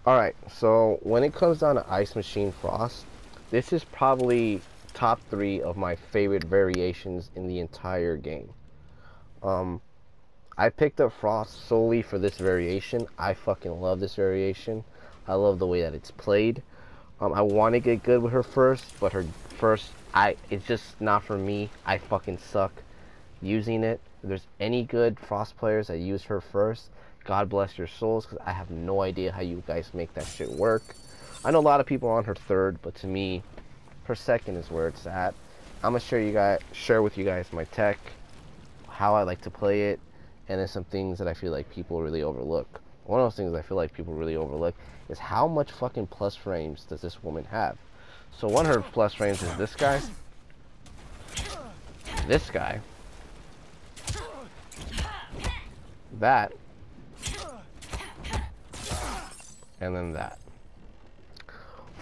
Alright, so when it comes down to Ice Machine Frost, this is probably top 3 of my favorite variations in the entire game. Um, I picked up Frost solely for this variation. I fucking love this variation. I love the way that it's played. I want to get good with her first, but her first, it's just not for me. I fucking suck using it. If there's any good Frost players that use her first, God bless your souls, because I have no idea how you guys make that shit work. I know a lot of people are on her third, but to me, her second is where it's at. I'm gonna share with you guys my tech, how I like to play it, and then some things that I feel like people really overlook. One of those things I feel like people really overlook is how much fucking plus frames does this woman have. So one of her plus frames is this guy, that, and then that.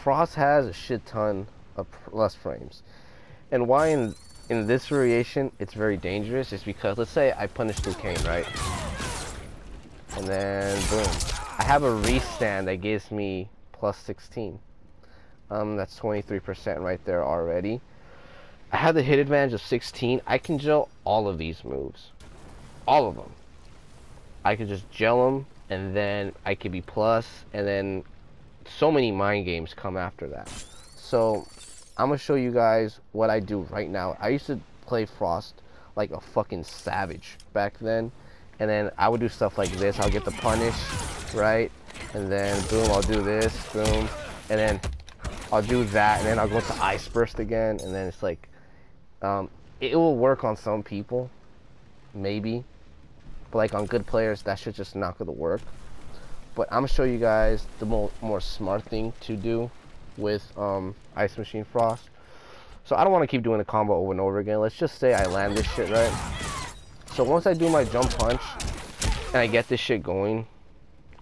Frost has a shit ton of plus frames. And why in this variation it's very dangerous is because, let's say I punish Lucane, right? And then boom. I have a restand that gives me plus 16. That's 23% right there already. I have the hit advantage of 16. I can gel all of these moves. All of them. I could just gel them, and then I could be plus, and then so many mind games come after that. So I'm gonna show you guys what I do right now. I used to play Frost like a fucking savage back then, and then I would do stuff like this. I'll get the punish, right? And then boom, I'll do this, boom, and then I'll do that, and then I'll go to Ice Burst again, and then it's like, it will work on some people, maybe, but like on good players, that shit's just not gonna work. But I'm gonna show you guys the more smart thing to do with Ice Machine Frost. So I don't want to keep doing the combo over and over again. Let's just say I land this shit, right? So once I do my jump punch and I get this shit going,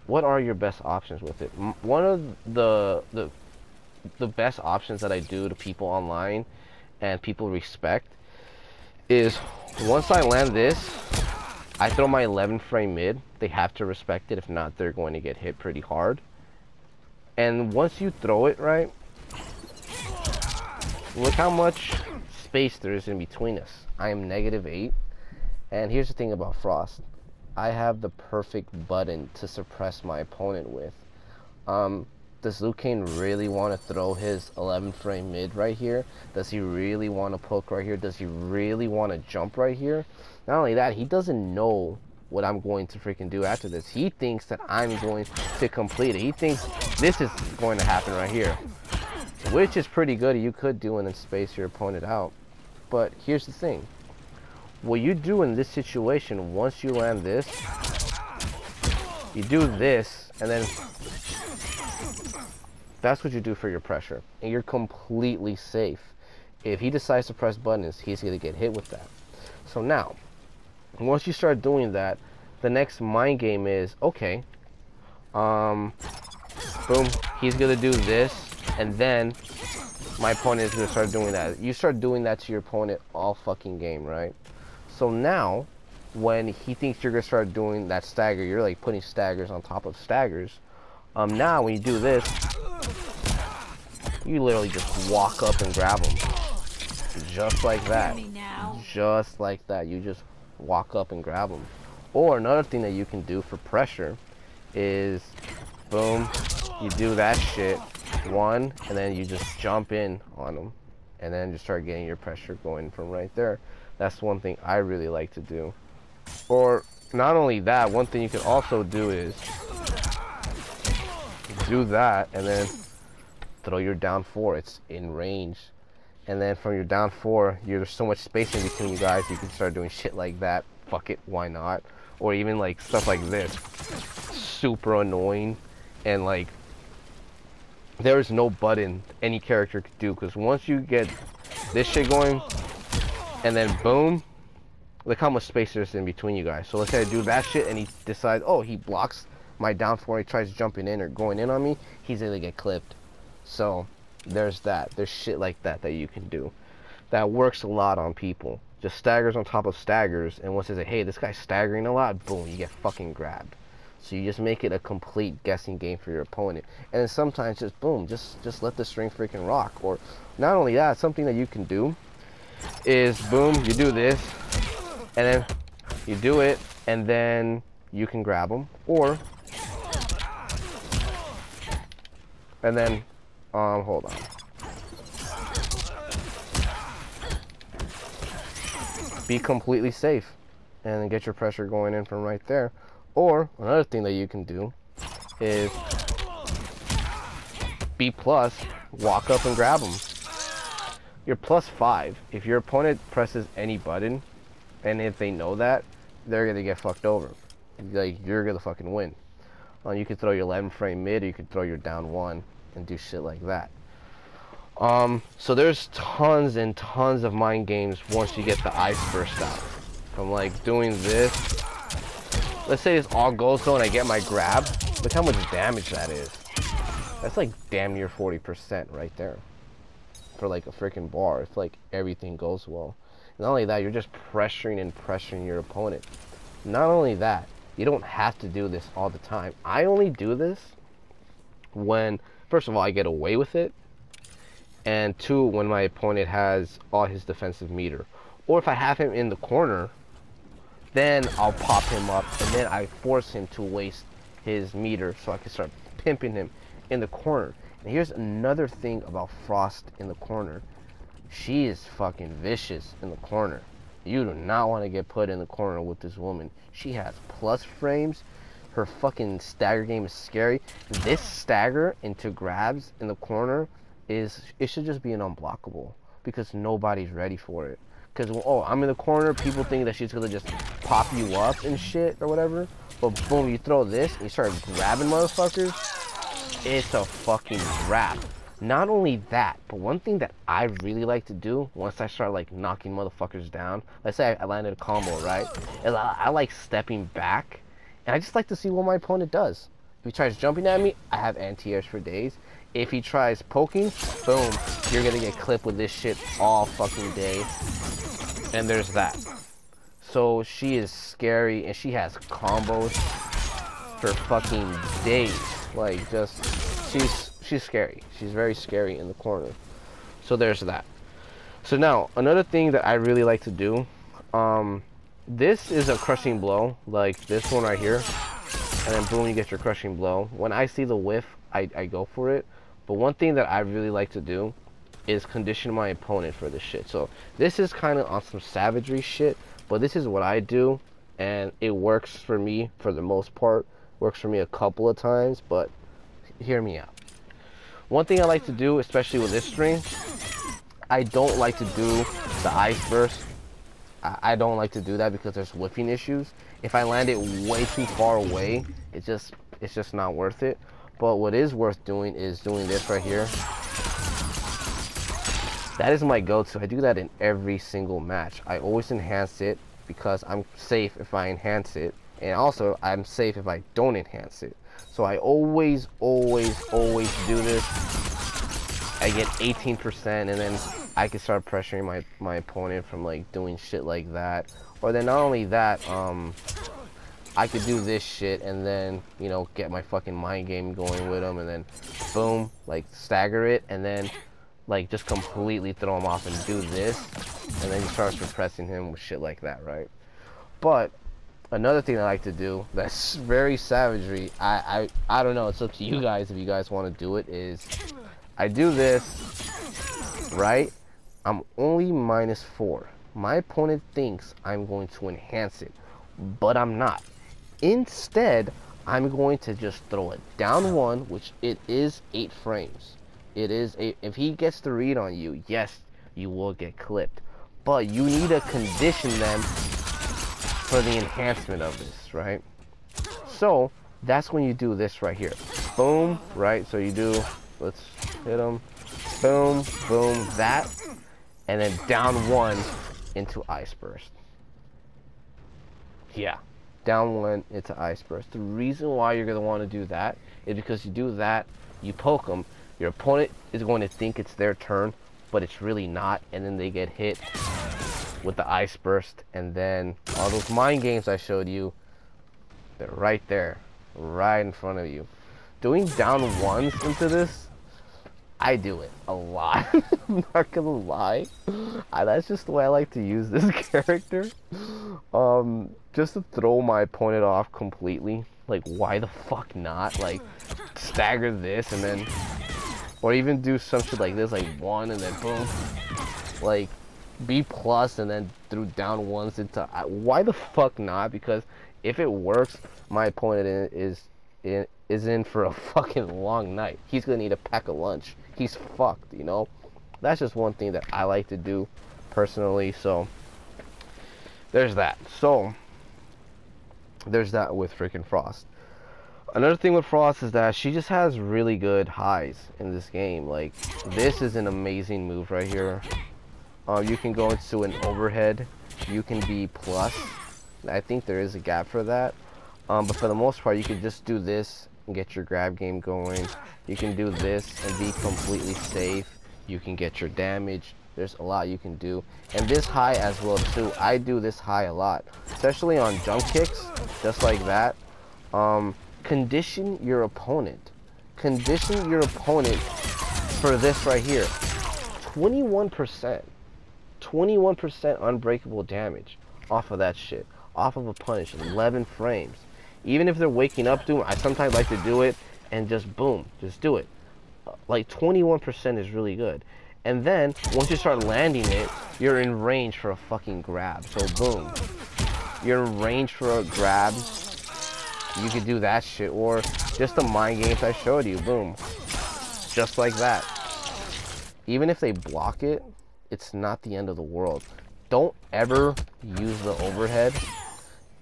what are your best options with it? One of the best options that I do to people online and people respect is, once I land this, I throw my 11 frame mid. They have to respect it. If not, they're going to get hit pretty hard. And once you throw it, right, look how much space there is in between us. I am -8. And here's the thing about Frost. I have the perfect button to suppress my opponent with. Does Lucane really want to throw his 11 frame mid right here? Does he really want to poke right here? Does he really want to jump right here? Not only that, he doesn't know what I'm going to freaking do after this. He thinks that I'm going to complete it. He thinks this is going to happen right here, which is pretty good. You could do and then space your opponent out. But here's the thing. What you do in this situation, once you land this, you do this, and then that's what you do for your pressure, and you're completely safe. If he decides to press buttons, he's gonna get hit with that. So now, once you start doing that, the next mind game is, okay, boom, he's gonna do this, and then my opponent is gonna start doing that. You start doing that to your opponent all fucking game, right? So now, when he thinks you're gonna start doing that stagger, you're like putting staggers on top of staggers. Now when you do this, you literally just walk up and grab him. Just like that. Just like that. You just walk up and grab him. Or another thing that you can do for pressure is, boom, you do that shit, one, and then you just jump in on him. And then just start getting your pressure going from right there. That's one thing I really like to do. Or not only that, one thing you can also do is do that and then throw your down 4. It's in range, and then from your down 4, there's so much space in between you guys, you can start doing shit like that. Fuck it, why not? Or even like stuff like this, super annoying, and like there is no button any character could do, because once you get this shit going and then boom, look how much space there's in between you guys. So let's say I do that shit and he decides, oh, he blocks my down 4, he tries jumping in or going in on me, he's gonna get clipped. So there's that. There's shit like that that you can do that works a lot on people. Just staggers on top of staggers, and once they say, hey, this guy's staggering a lot, boom, you get fucking grabbed. So you just make it a complete guessing game for your opponent. And then sometimes just boom, just let the string freaking rock. Or not only that, something that you can do is boom, you do this, and then you do it, and then you can grab them. Or, and then, hold on. Be completely safe and then get your pressure going in from right there. Or another thing that you can do is be plus, walk up and grab them. You're +5. If your opponent presses any button, and if they know that, they're gonna get fucked over. Like, you're gonna fucking win. You can throw your 11 frame mid, or you can throw your down 1 and do shit like that. So there's tons and tons of mind games once you get the ice burst out. From like doing this, let's say this all goes though and I get my grab, look how much damage that is. That's like damn near 40% right there. For like a freaking bar, if like everything goes well. Not only that, you're just pressuring and pressuring your opponent. Not only that, you don't have to do this all the time. I only do this when, first of all, I get away with it. And 2, when my opponent has all his defensive meter. Or if I have him in the corner, then I'll pop him up and then I force him to waste his meter so I can start pimping him in the corner. And here's another thing about Frost in the corner. She is fucking vicious in the corner. You do not want to get put in the corner with this woman. She has plus frames. Her fucking stagger game is scary. This stagger into grabs in the corner is, it should just be an unblockable because nobody's ready for it. Because, oh, I'm in the corner, people think that she's gonna just pop you up and shit or whatever. But boom, you throw this and you start grabbing motherfuckers, it's a fucking wrap. Not only that, but one thing that I really like to do once I start like knocking motherfuckers down, let's say I landed a combo, right? Is I like stepping back and I just like to see what my opponent does. If he tries jumping at me, I have anti-airs for days. If he tries poking, boom, you're gonna get clipped with this shit all fucking day. And there's that. So she is scary and she has combos for fucking days. Like, just, she's scary. She's very scary in the corner. So there's that. So now, another thing that I really like to do, this is a crushing blow, like this one right here. And then boom, you get your crushing blow. When I see the whiff, I go for it. But one thing that I really like to do is condition my opponent for this shit. So this is kind of on some savagery shit, but this is what I do, and it works for me for the most part. Works for me a couple of times, but hear me out. One thing I like to do, especially with this string, I don't like to do the ice burst. I don't like to do that because there's whiffing issues. If I land it way too far away, it's just not worth it. But what is worth doing is doing this right here. That is my go-to. I do that in every single match. I always enhance it because I'm safe if I enhance it. And also, I'm safe if I don't enhance it. So I always do this. I get 18% and then I can start pressuring my opponent from like doing shit like that. Or then not only that, I could do this shit and then, you know, get my fucking mind game going with him and then boom, like stagger it and then like just completely throw him off and do this and then you start suppressing him with shit like that, right? But another thing I like to do that's very savagery, I don't know, it's up to you guys if you guys want to do it, is I do this, right? I'm only -4. My opponent thinks I'm going to enhance it, but I'm not. Instead, I'm going to just throw it down 1, which it is 8 frames. It is if he gets the read on you, yes, you will get clipped. But you need to condition them for the enhancement of this, right? So that's when you do this right here. Boom, right? So you do, let's hit him. Boom, boom, that. And then down 1 into ice burst. Yeah. Down 1 into ice burst. The reason why you're going to want to do that is because you do that, you poke them, your opponent is going to think it's their turn, but it's really not, and then they get hit with the ice burst, and then all those mind games I showed you, they're right there. right in front of you. Doing down ones into this, I do it a lot. I'm not gonna lie. That's just the way I like to use this character. Just to throw my opponent off completely. Like, why the fuck not? Like, stagger this and then, or even do some shit like this, like one and then boom. Like, B plus and then threw down ones into, why the fuck not? Because if it works, my opponent is in for a fucking long night. He's gonna need a pack of lunch. He's fucked, you know? That's just one thing that I like to do personally, so there's that. So there's that with freaking Frost. Another thing with Frost is that she just has really good highs in this game. Like, this is an amazing move right here. You can go into an overhead. You can be plus. I think there is a gap for that. But for the most part, you can just do this and get your grab game going. You can do this and be completely safe. You can get your damage. There's a lot you can do. And this high as well too. I do this high a lot, especially on jump kicks, just like that. Condition your opponent. Condition your opponent for this right here. 21%. 21% unbreakable damage off of that shit. Off of a punish. 11 frames. Even if they're waking up doing, I sometimes like to do it and just boom, just do it. Like 21% is really good. And then once you start landing it, you're in range for a fucking grab. So boom, you're in range for a grab. You could do that shit, or just the mind games I showed you. Boom, just like that. Even if they block it, it's not the end of the world. Don't ever use the overhead.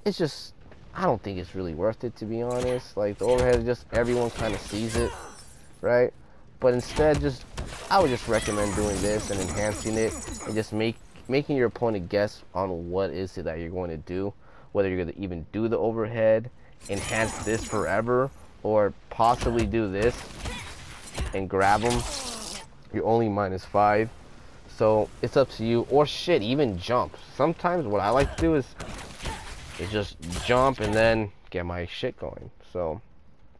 It's just, I don't think it's really worth it, to be honest. Like, the overhead is just, everyone kind of sees it, right? But instead, I would just recommend doing this and enhancing it, and just making your opponent guess on what is it that you're going to do, whether you're going to even do the overhead, enhance this forever, or possibly do this and grab them. You're only -5, so it's up to you. Or shit, even jump. Sometimes what I like to do is just jump and then get my shit going. So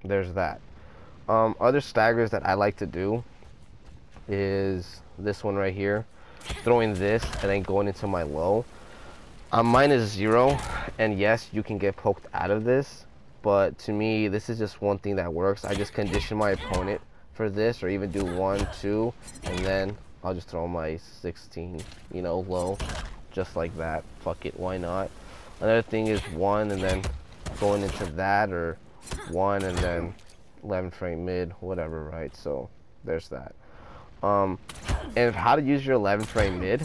there's that. Other staggers that I like to do is this one right here, throwing this and then going into my low. I'm -0, and yes, you can get poked out of this, but to me this is just one thing that works. I just condition my opponent for this, or even do 1, 2, and then I'll just throw my 16, you know, low, just like that. Fuck it, why not? Another thing is 1 and then going into that, or 1 and then 11 frame mid, whatever, right? So there's that. And how to use your 11 frame mid,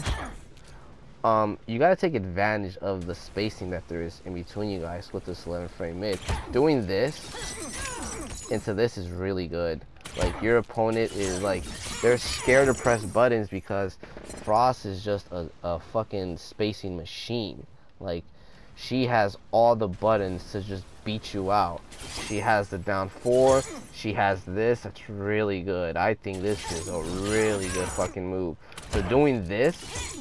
you gotta take advantage of the spacing that there is in between you guys with this 11 frame mid. Doing this into this is really good. Like, your opponent is like, they're scared to press buttons because Frost is just a fucking spacing machine. Like, she has all the buttons to just beat you out. She has the down 4. She has this. That's really good. I think this is a really good fucking move. So doing this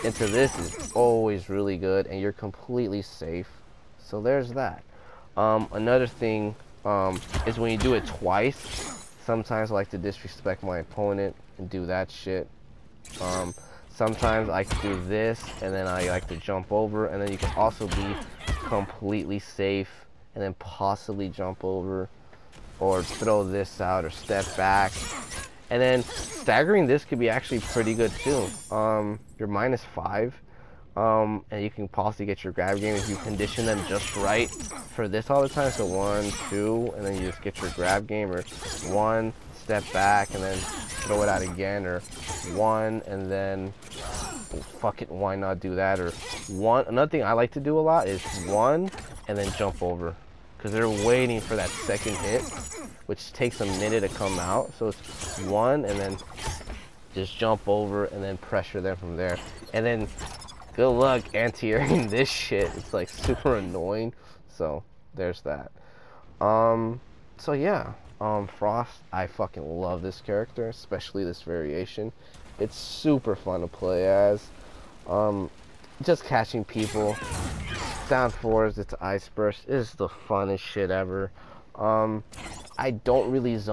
into this is always really good, and you're completely safe. So there's that. Another thing is when you do it twice. Sometimes I like to disrespect my opponent and do that shit. Sometimes I can do this, and then I like to jump over, and then you can also be completely safe, and then possibly jump over, or throw this out, or step back. And then staggering this could be actually pretty good too. You're -5, and you can possibly get your grab game if you condition them just right for this all the time. So 1, 2, and then you just get your grab game, or 1, step back, and then throw it out again, or 1, and then fuck it, why not do that? Or 1. Another thing I like to do a lot is 1 and then jump over, because they're waiting for that second hit, which takes a minute to come out. So it's 1 and then just jump over and then pressure them from there. And then good luck anti-airing this shit. It's like super annoying. So there's that. So yeah, Frost, I fucking love this character, especially this variation. It's super fun to play as. Just catching people. Down 4s, it's Ice Burst. It's the funnest shit ever. I don't really zone